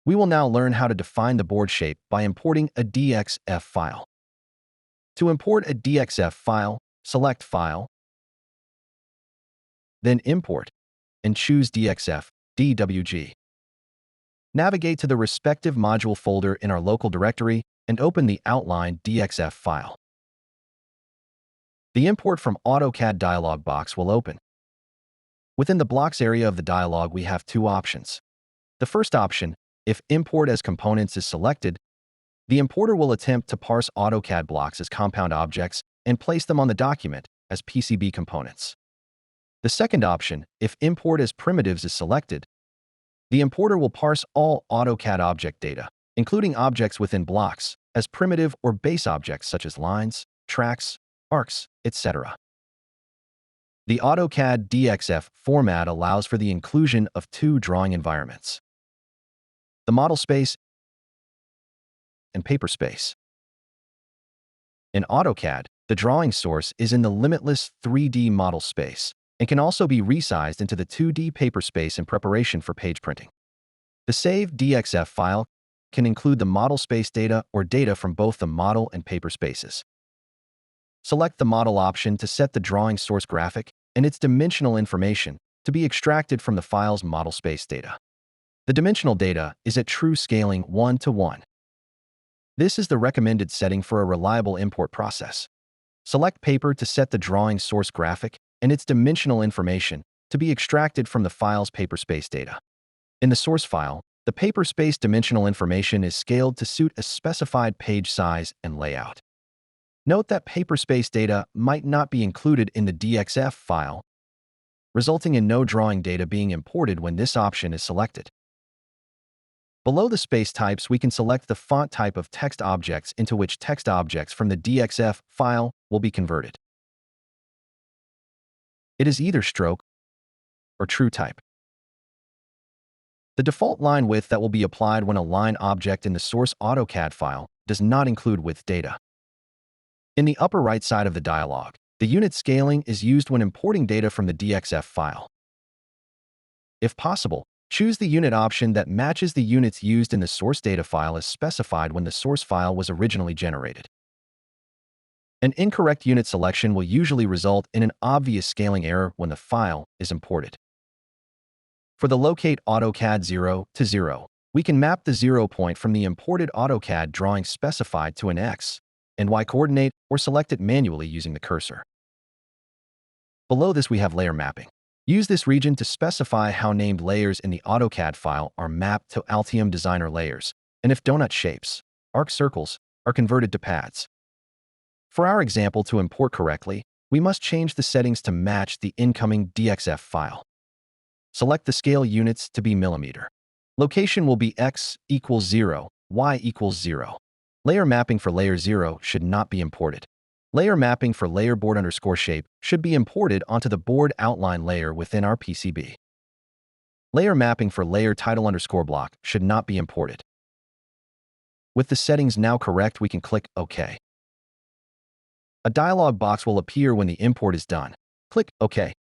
We will now learn how to define the board shape by importing a DXF file. To import a DXF file, select File, then Import, and choose DXF, DWG. Navigate to the respective module folder in our local directory and open the outlined DXF file. The Import from AutoCAD dialog box will open. Within the blocks area of the dialog, we have two options. The first option, if Import as Components is selected, the importer will attempt to parse AutoCAD blocks as compound objects and place them on the document as PCB components. The second option, if Import as Primitives is selected, the importer will parse all AutoCAD object data, including objects within blocks, as primitive or base objects such as lines, tracks, arcs, etc. The AutoCAD DXF format allows for the inclusion of two drawing environments: the model space and paper space. In AutoCAD, the drawing source is in the limitless 3D model space and can also be resized into the 2D paper space in preparation for page printing. The saved DXF file can include the model space data or data from both the model and paper spaces. Select the model option to set the drawing source graphic and its dimensional information to be extracted from the file's model space data. The dimensional data is at true scaling 1:1. This is the recommended setting for a reliable import process. Select Paper to set the drawing source graphic and its dimensional information to be extracted from the file's paper space data. In the source file, the paper space dimensional information is scaled to suit a specified page size and layout. Note that paper space data might not be included in the DXF file, resulting in no drawing data being imported when this option is selected. Below the space types, we can select the font type of text objects into which text objects from the DXF file will be converted. It is either stroke or true type. The default line width that will be applied when a line object in the source AutoCAD file does not include width data. In the upper right side of the dialog, the unit scaling is used when importing data from the DXF file. If possible, choose the unit option that matches the units used in the source data file as specified when the source file was originally generated. An incorrect unit selection will usually result in an obvious scaling error when the file is imported. For the Locate AutoCAD 0 to 0, we can map the 0 point from the imported AutoCAD drawing specified to an X and Y coordinate or select it manually using the cursor. Below this, we have layer mapping. Use this region to specify how named layers in the AutoCAD file are mapped to Altium Designer layers, and if donut shapes, arc circles, are converted to pads. For our example to import correctly, we must change the settings to match the incoming DXF file. Select the scale units to be millimeter. Location will be X equals 0, Y equals 0. Layer mapping for layer 0 should not be imported. Layer mapping for layer board_shape should be imported onto the board outline layer within our PCB. Layer mapping for layer title_block should not be imported. With the settings now correct, we can click OK. A dialog box will appear when the import is done. Click OK.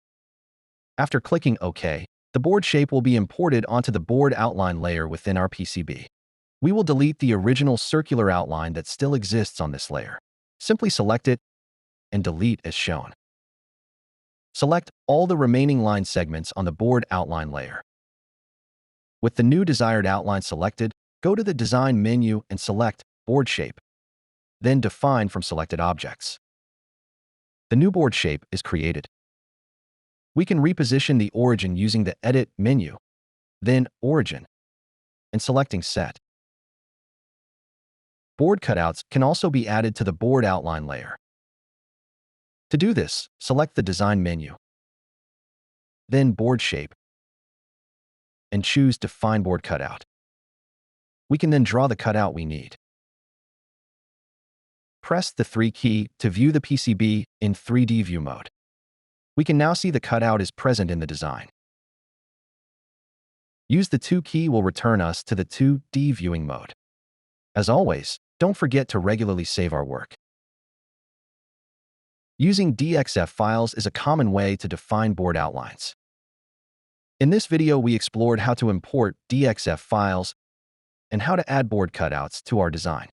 After clicking OK, the board shape will be imported onto the board outline layer within our PCB. We will delete the original circular outline that still exists on this layer. Simply select it and delete as shown. Select all the remaining line segments on the board outline layer. With the new desired outline selected, go to the Design menu and select Board Shape, then Define from selected objects. The new board shape is created. We can reposition the origin using the Edit menu, then Origin, and selecting Set. Board cutouts can also be added to the board outline layer. To do this, select the Design menu, then Board Shape, and choose Define Board Cutout. We can then draw the cutout we need. Press the 3 key to view the PCB in 3D view mode. We can now see the cutout is present in the design. Use the 2 key will return us to the 2D viewing mode. As always, don't forget to regularly save our work. Using DXF files is a common way to define board outlines. In this video, we explored how to import DXF files and how to add board cutouts to our design.